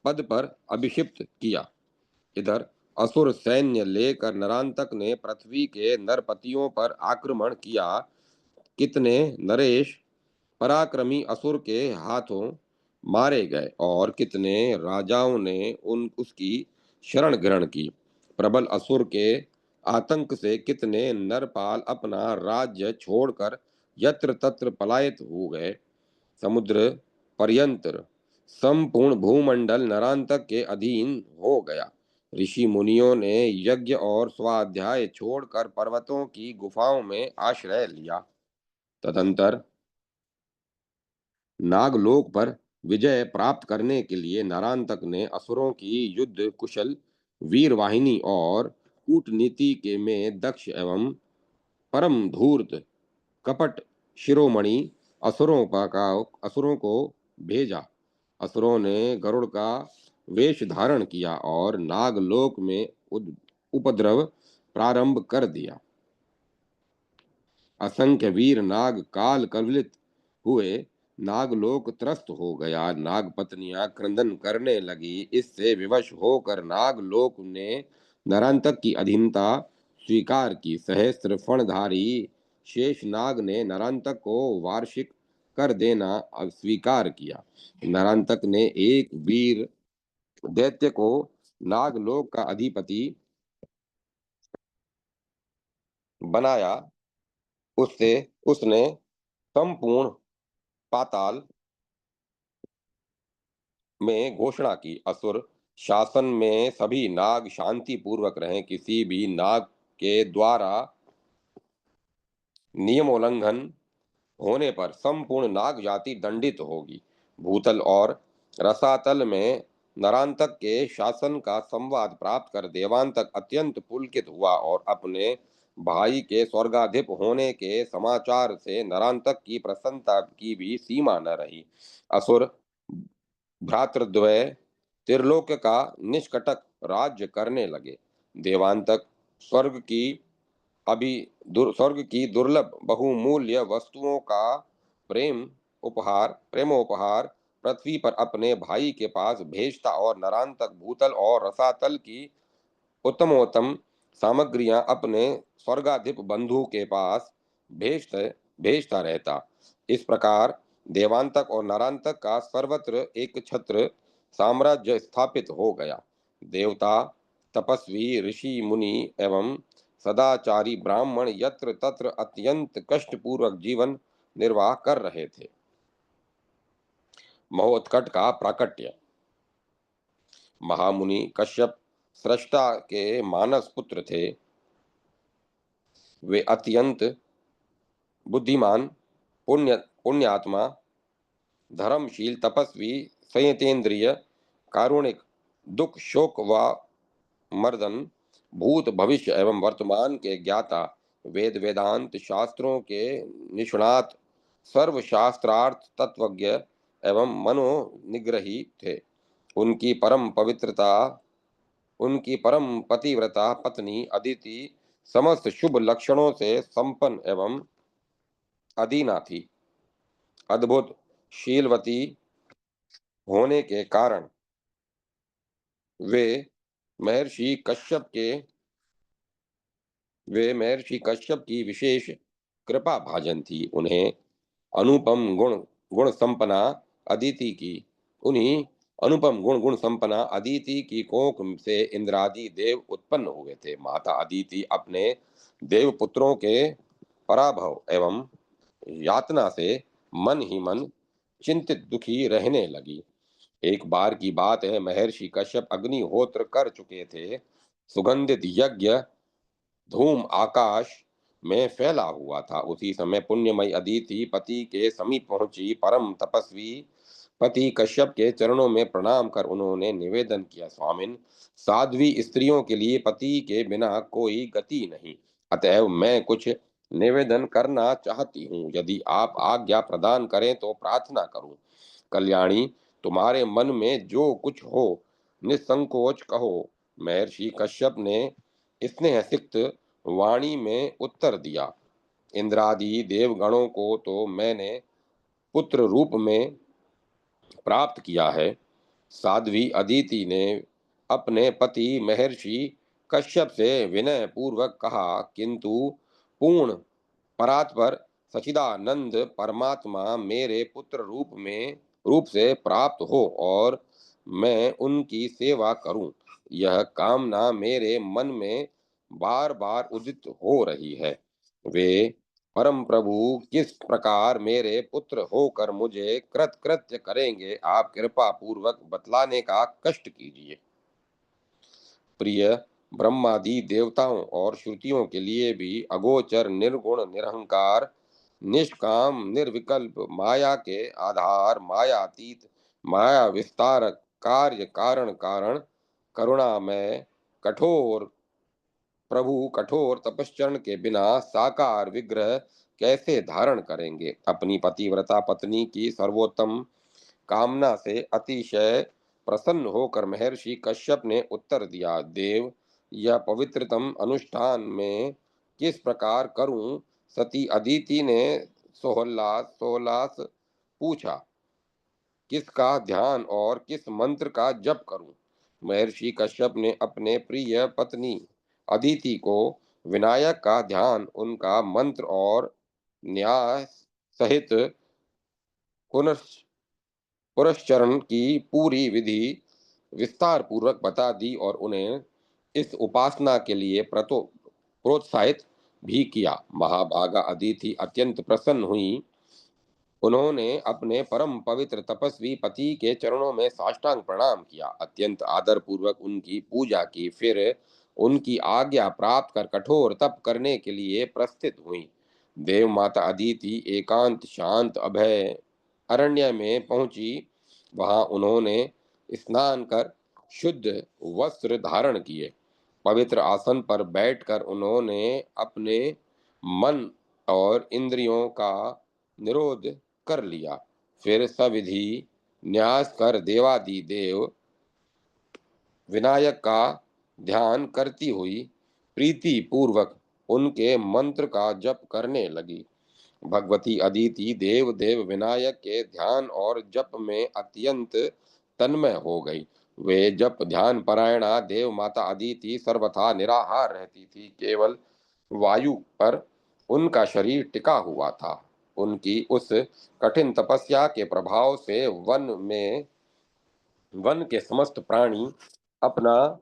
पद पर अभिषिक्त किया। इधर असुर सैन्य लेकर नरांतक ने पृथ्वी के नरपतियों पर आक्रमण किया। कितने नरेश पराक्रमी असुर के हाथों मारे गए और कितने राजाओं ने उन उसकी शरण ग्रहण की। प्रबल असुर के आतंक से कितने नरपाल अपना राज्य छोड़कर यत्र तत्र पलायित हो गए। समुद्र पर्यंत संपूर्ण भूमंडल नरांतक के अधीन हो गया। ऋषि मुनियों ने यज्ञ और स्वाध्याय छोड़कर पर्वतों की गुफाओं में आश्रय लिया। तदंतर नागलोक पर विजय प्राप्त करने के लिए नरांतक ने असुरों की युद्ध कुशल वीरवाहिनी और कूटनीति के में दक्ष एवं परम धूर्त कपट शिरोमणि असुरों को भेजा। असुरों ने गरुड़ का वेश धारण किया और नागलोक में उपद्रव प्रारंभ कर दिया। असंख्य वीर नाग काल कवलित हुए। नागलोक त्रस्त हो गया। नाग पत्नियां क्रंदन करने लगी। इससे विवश होकर नागलोक ने नरांतक की अधीनता स्वीकार की। सहस्त्र फणधारी शेष नाग ने नरांतक को वार्षिक कर देना स्वीकार किया। नरांतक ने एक वीर दैत्य को नागलोक का अधिपति बनाया। उससे उसने संपूर्ण पाताल में घोषणा की, असुर शासन में सभी नाग शांति पूर्वक रहें। किसी भी नाग के द्वारा नियमोल्लंघन होने पर संपूर्ण नाग जाति दंडित होगी। भूतल और रसातल में नरांतक के शासन का संवाद प्राप्त कर देवांतक अत्यंत पुलकित हुआ और अपने भाई के स्वर्गाधिप होने के समाचार से नरांतक की प्रसन्नता की भी सीमा न रही। असुर भ्रातृद्वय त्रिलोक का निष्कटक राज्य करने लगे। देवांतक स्वर्ग की स्वर्ग की दुर्लभ बहुमूल्य वस्तुओं का प्रेमोपहार पृथ्वी पर अपने भाई के पास भेजता और नरांतक भूतल और रसातल की उत्तमोत्तम सामग्रियां अपने स्वर्गाधिप बंधु के पास भेजते भेजता रहता। इस प्रकार देवांतक और नरांतक का सर्वत्र एक छत्र साम्राज्य स्थापित हो गया। देवता, तपस्वी, ऋषि मुनि एवं सदाचारी ब्राह्मण यत्र तत्र अत्यंत कष्टपूर्वक जीवन निर्वाह कर रहे थे। महोत्कट का प्राकट्य। महामुनि कश्यप सृष्टा के मानस पुत्र थे। वे अत्यंत बुद्धिमान, पुण्यात्मा, धर्मशील, तपस्वी, संयतेंद्रिय, कारुणिक, दुख शोक व मर्दन, भूत भविष्य एवं वर्तमान के ज्ञाता, वेद वेदांत शास्त्रों के निष्णात, सर्वशास्त्रार्थ तत्वज्ञ एवं मनोनिग्रही थे। उनकी परम पवित्रता उनकी परम पतिव्रता पत्नी अदिति समस्त शुभ लक्षणों से संपन्न एवं अदीना थी। अद्भुत शीलवती होने के कारण वे महर्षि कश्यप के वे महर्षि कश्यप की विशेष कृपा भाजन थी। अनुपम गुण गुण संपन्ना अदिति की उन्हीं अनुपम गुण संपन्ना अदिति की कोख से इंद्रादि देव उत्पन्न हुए थे। माता अदिति अपने देव पुत्रों के पराभव एवं यातना से मन ही मन चिंतित दुखी रहने लगी। एक बार की बात है, महर्षि कश्यप अग्निहोत्र कर चुके थे। सुगंधित यज्ञ धूम आकाश में फैला हुआ था। उसी समय पुण्यमयी अदिति पति के समीप पहुंची। परम तपस्वी पति कश्यप के चरणों में प्रणाम कर उन्होंने निवेदन किया, स्वामिन, साध्वी स्त्रियों के लिए पति के बिना कोई गति नहीं, अतएव मैं कुछ निवेदन करना चाहती हूँ। यदि आप आज्ञा प्रदान करें तो प्रार्थना करूं। कल्याणी, तुम्हारे मन में जो कुछ हो निसंकोच कहो। महर्षि कश्यप ने स्नेह सिक्त वाणी में उत्तर दिया, इंद्रादि देवगणों को तो मैंने पुत्र रूप में प्राप्त किया है। साध्वी अदिति ने अपने पति महर्षि कश्यप से विनय पूर्वक कहा, किंतु पूर्ण परात्पर सचिदानंद परमात्मा मेरे पुत्र रूप से प्राप्त हो और मैं उनकी सेवा करूं, यह कामना मेरे मन में बार बार उदित हो रही है। वे परम प्रभु किस प्रकार मेरे पुत्र होकर मुझे कृतकृत्य करेंगे, आप कृपा पूर्वक बतलाने का कष्ट कीजिए। प्रिय, ब्रह्मादि देवताओं और श्रुतियों के लिए भी अगोचर निर्गुण निरहंकार निष्काम निर्विकल्प माया के आधार मायातीत माया विस्तारक कार्य कारण कारण करुणामय कठोर प्रभु कठोर तपश्चरण के बिना साकार विग्रह कैसे धारण करेंगे। अपनी पतिव्रता पत्नी की सर्वोत्तम कामना से अतिशय प्रसन्न होकर महर्षि कश्यप ने उत्तर दिया, देव, यह पवित्रतम अनुष्ठान में किस प्रकार करूं। सती अदिति ने सोहलास सोहलास पूछा, किसका ध्यान और किस मंत्र का जप करूं। महर्षि कश्यप ने अपने प्रिय पत्नी अदिति को विनायक का ध्यान, उनका मंत्र और न्यास सहित पुनश्च पुरस्चरण की पूरी विधि विस्तार पूर्वक बता दी और उन्हें इस उपासना के लिए प्रोत्साहित भी किया। महाभागा अदिति अत्यंत प्रसन्न हुई। उन्होंने अपने परम पवित्र तपस्वी पति के चरणों में साष्टांग प्रणाम किया, अत्यंत आदर पूर्वक उनकी पूजा की, फिर उनकी आज्ञा प्राप्त कर कठोर तप करने के लिए प्रस्थित हुई। देव माता अदिति एकांत शांत अभय अरण्य में पहुंची। वहां उन्होंने स्नान कर शुद्ध वस्त्र धारण किए। पवित्र आसन पर बैठकर उन्होंने अपने मन और इंद्रियों का निरोध कर लिया। फिर सविधि न्यास कर देवादि देव विनायक का ध्यान करती हुई प्रीति पूर्वक उनके मंत्र का जप करने लगी। भगवती अदिति देव देव विनायक के ध्यान और जप में अत्यंत तन्मय हो गई। वे जप ध्यान परायणा देव माता अदिति सर्वथा निराहार रहती थी। केवल वायु पर उनका शरीर टिका हुआ था। उनकी उस कठिन तपस्या के प्रभाव से वन के समस्त प्राणी अपना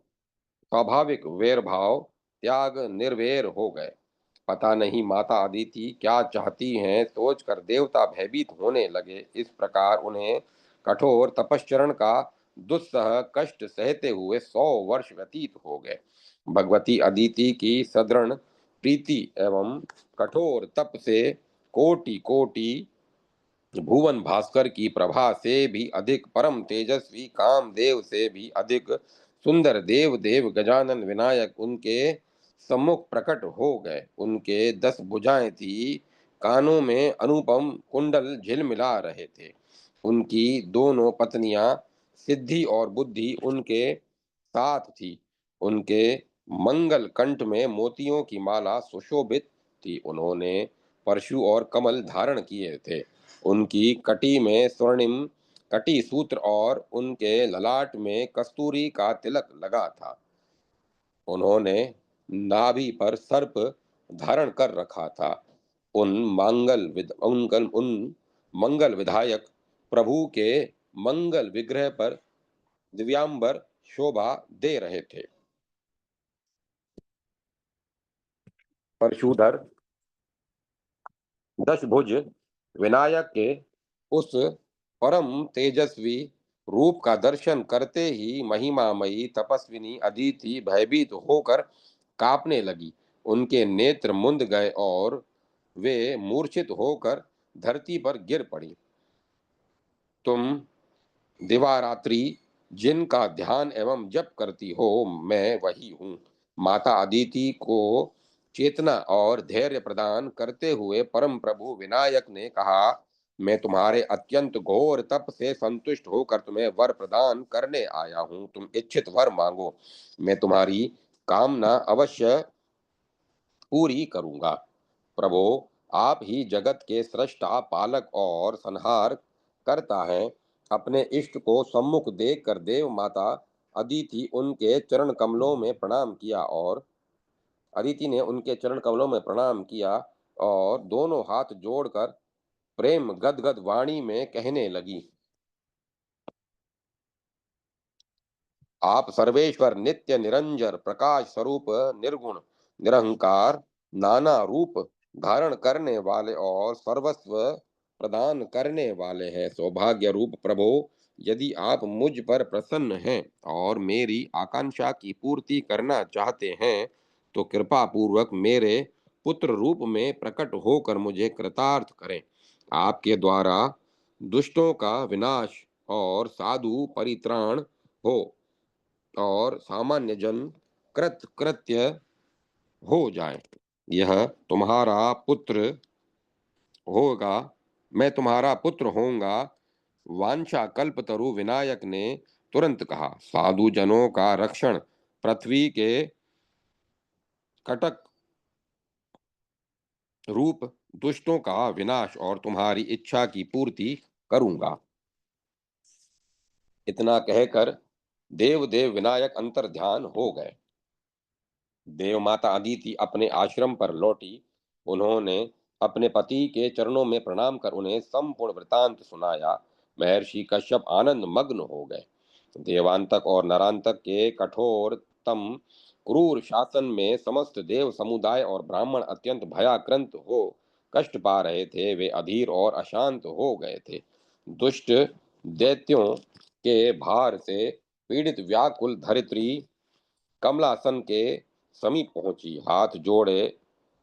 स्वाभाविक वैर भाव त्याग निर्वैर हो गए। पता नहीं माता अदिति क्या चाहती हैं, सोचकर देवता भयभीत होने लगे। इस प्रकार उन्हें कठोर तपश्चरण का दुस्सह कष्ट सहते हुए 100 वर्ष व्यतीत हो गए। भगवती अदिति की सदृढ़ प्रीति एवं कठोर तप से कोटि कोटि भुवन भास्कर की प्रभा से भी अधिक परम तेजस्वी कामदेव से भी अधिक सुंदर देव देव गजानन विनायक उनके सम्मुख प्रकट हो गए। उनके 10 भुजाएं थी, कानों में अनुपम कुंडल झिलमिला रहे थे। उनकी दोनों पत्नियां सिद्धि और बुद्धि उनके साथ थी। उनके मंगल कंठ में मोतियों की माला सुशोभित थी। उन्होंने परशु और कमल धारण किए थे। उनकी कटी में स्वर्णिम कटी सूत्र और उनके ललाट में कस्तूरी का तिलक लगा था। उन्होंने नाभि पर सर्प धारण कर रखा था। उन मंगल विधायक प्रभु के मंगल विग्रह पर दिव्यांबर शोभा दे रहे थे। परशुधर दशभुज विनायक के उस परम तेजस्वी रूप का दर्शन करते ही महिमामयी तपस्विनी अदिति भयभीत होकर कांपने लगी। उनके नेत्र मुंद गए और वे मूर्छित होकर धरती पर गिर पड़ी। तुम दिवारात्रि जिनका ध्यान एवं जप करती हो, मैं वही हूँ। माता अदिति को चेतना और धैर्य प्रदान करते हुए परम प्रभु विनायक ने कहा, मैं तुम्हारे अत्यंत घोर तप से संतुष्ट होकर तुम्हें वर प्रदान करने आया हूँ। तुम इच्छित वर मांगो, मैं तुम्हारी कामना अवश्य पूरी करूंगा। प्रभो, आप ही जगत के सृष्टा पालक और संहार करता है। अपने इष्ट को सम्मुख देख कर देव माता अदिति उनके चरण कमलों में प्रणाम किया और अदिति ने उनके चरण कमलों में प्रणाम किया और दोनों हाथ जोड़कर प्रेम गदगद वाणी में कहने लगी, आप सर्वेश्वर नित्य निरंजर प्रकाश स्वरूप निर्गुण निरहंकार नाना रूप धारण करने वाले और सर्वस्व प्रदान करने वाले हैं। सौभाग्य रूप प्रभो, यदि आप मुझ पर प्रसन्न हैं और मेरी आकांक्षा की पूर्ति करना चाहते हैं तो कृपा पूर्वक मेरे पुत्र रूप में प्रकट होकर मुझे कृतार्थ करें। आपके द्वारा दुष्टों का विनाश और साधु परित्राण हो और सामान्य जन कृत कृत्य हो जाए। यह तुम्हारा पुत्र होगा, मैं तुम्हारा पुत्र होऊंगा। वांछा कल्पतरु विनायक ने तुरंत कहा, साधु जनों का रक्षण, पृथ्वी के कटक रूप दुष्टों का विनाश और तुम्हारी इच्छा की पूर्ति करूंगा। इतना कहकर देव देव विनायक अंतर ध्यान हो गए। देव माता अदिति अपने आश्रम पर लौटी। उन्होंने अपने पति के चरणों में प्रणाम कर उन्हें संपूर्ण वृतांत सुनाया। महर्षि कश्यप आनंद मग्न हो गए। देवांतक और नरांतक के कठोरतम क्रूर शासन में समस्त देव समुदाय और ब्राह्मण अत्यंत भयाक्रांत हो कष्ट पा रहे थे। वे अधीर और अशांत हो गए थे। दुष्ट दैत्यों के भार से पीड़ित व्याकुल धरित्री कमलासन के समीप पहुंची। हाथ जोड़े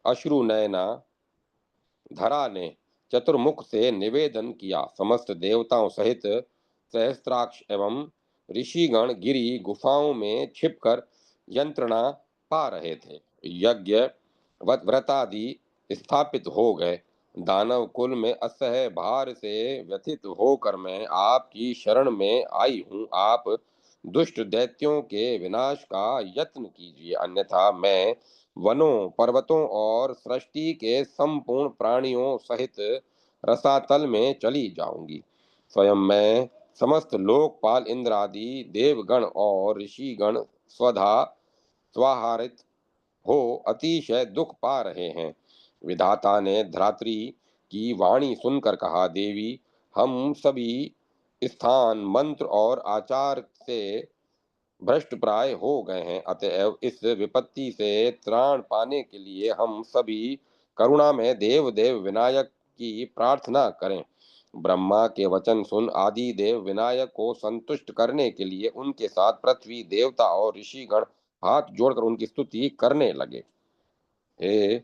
अश्रु नयना धरा ने चतुर्मुख से निवेदन किया। समस्त देवताओं सहित सहस्त्राक्ष एवं ऋषिगण गिरी गुफाओं में छिपकर यंत्रणा पा रहे थे। यज्ञ व्रतादि स्थापित हो गए। दानव कुल में असह्य भार से व्यथित होकर मैं आपकी शरण में आई हूँ। आप दुष्ट दैत्यों के विनाश का यत्न कीजिए, अन्यथा मैं वनों पर्वतों और सृष्टि के संपूर्ण प्राणियों सहित रसातल में चली जाऊंगी। स्वयं मैं समस्त लोकपाल इंद्र आदि देवगण और ऋषिगण स्वधा स्वाहारित हो अतिशय दुख पा रहे हैं। विधाता ने धरात्री की वाणी सुनकर कहा, देवी, हम सभी स्थान मंत्र और आचार से भ्रष्ट प्राय हो गए हैं। अतएव इस विपत्ति से त्राण पाने के लिए हम सभी करुणा में देव देव विनायक की प्रार्थना करें। ब्रह्मा के वचन सुन आदि देव विनायक को संतुष्ट करने के लिए उनके साथ पृथ्वी देवता और ऋषिगण हाथ जोड़कर उनकी स्तुति करने लगे। हे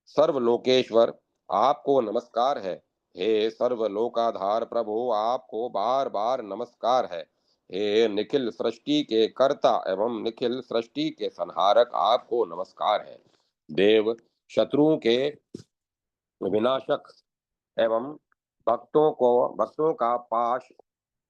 सर्वलोकेश्वर, आपको नमस्कार है। हे सर्वलोकाधार प्रभु, आपको बार बार नमस्कार है। हे निखिल सृष्टि के कर्ता एवं निखिल सृष्टि के संहारक, आपको नमस्कार है। देव शत्रुओं के विनाशक एवं भक्तों का पाश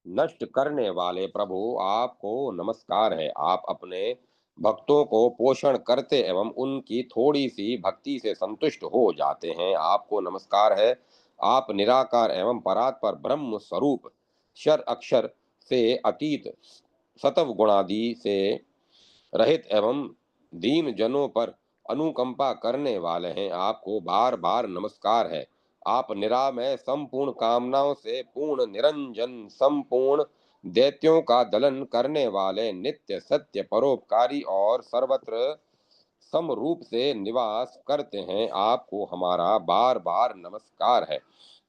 नष्ट करने वाले प्रभु, आपको नमस्कार है। आप अपने भक्तों को पोषण करते एवं उनकी थोड़ी सी भक्ति से संतुष्ट हो जाते हैं, आपको नमस्कार है। आप निराकार एवं परात्पर ब्रह्म स्वरूप, क्षर अक्षर से अतीत, सतव गुणादि से रहित एवं दीन जनों पर अनुकंपा करने वाले हैं, आपको बार बार नमस्कार है। आप निरामय संपूर्ण कामनाओं से पूर्ण निरंजन संपूर्ण दैत्यों का दलन करने वाले नित्य सत्य परोपकारी और सर्वत्र समरूप से निवास करते हैं, आपको हमारा बार बार नमस्कार है।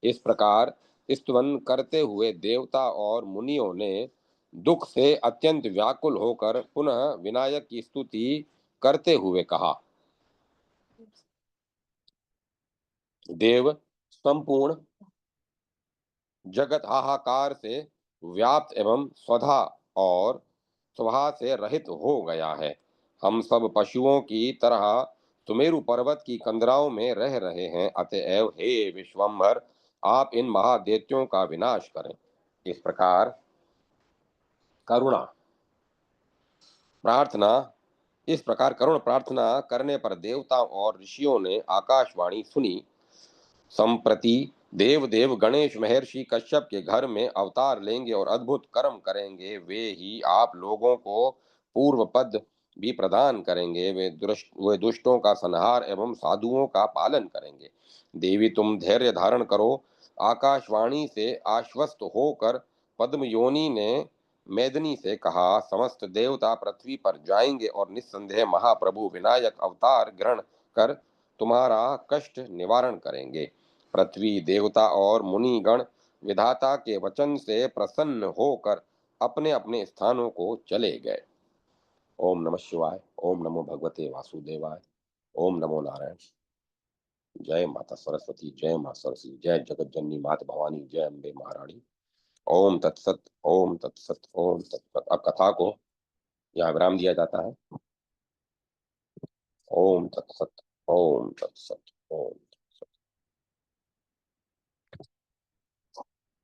इस प्रकार स्तुवन करते हुए देवता और मुनियों ने दुख से अत्यंत व्याकुल होकर पुनः विनायक की स्तुति करते हुए कहा। देव संपूर्ण जगत हाहाकार से व्याप्त एवं स्वधा और स्वभा से रहित हो गया है। हम सब पशुओं की तरह सुमेरु पर्वत की कंदराओं में रह रहे हैं, अतएव हे विश्वम्भर, आप इन महादैत्यों का विनाश करें। इस प्रकार करुणा प्रार्थना इस प्रकार करुण प्रार्थना करने पर देवताओं और ऋषियों ने आकाशवाणी सुनी। संप्रति देव देव गणेश महर्षि कश्यप के घर में अवतार लेंगे और अद्भुत कर्म करेंगे। वे ही आप लोगों को पूर्व पद भी प्रदान करेंगे। वे दुष्टों का संहार एवं साधुओं का पालन करेंगे। देवी, तुम धैर्य धारण करो। आकाशवाणी से आश्वस्त होकर पद्म योनि ने मेदनी से कहा, समस्त देवता पृथ्वी पर जाएंगे और निस्संदेह महाप्रभु विनायक अवतार ग्रहण कर तुम्हारा कष्ट निवारण करेंगे। पृथ्वी देवता और मुनिगण विधाता के वचन से प्रसन्न होकर अपने अपने स्थानों को चले गए। ओम नमः शिवाय। ओम नमो भगवते वासुदेवाय। ओम नमो नारायण। जय माता सरस्वती, जय माता सरस्वती, जय जगत जननी माता भवानी, जय अम्बे महारानी। ओम तत्सत, ओम तत्सत, ओम तत्सत। अब कथा को यहाँ विराम दिया जाता है। ओम तत्सत, ओम तत्सत, ओम।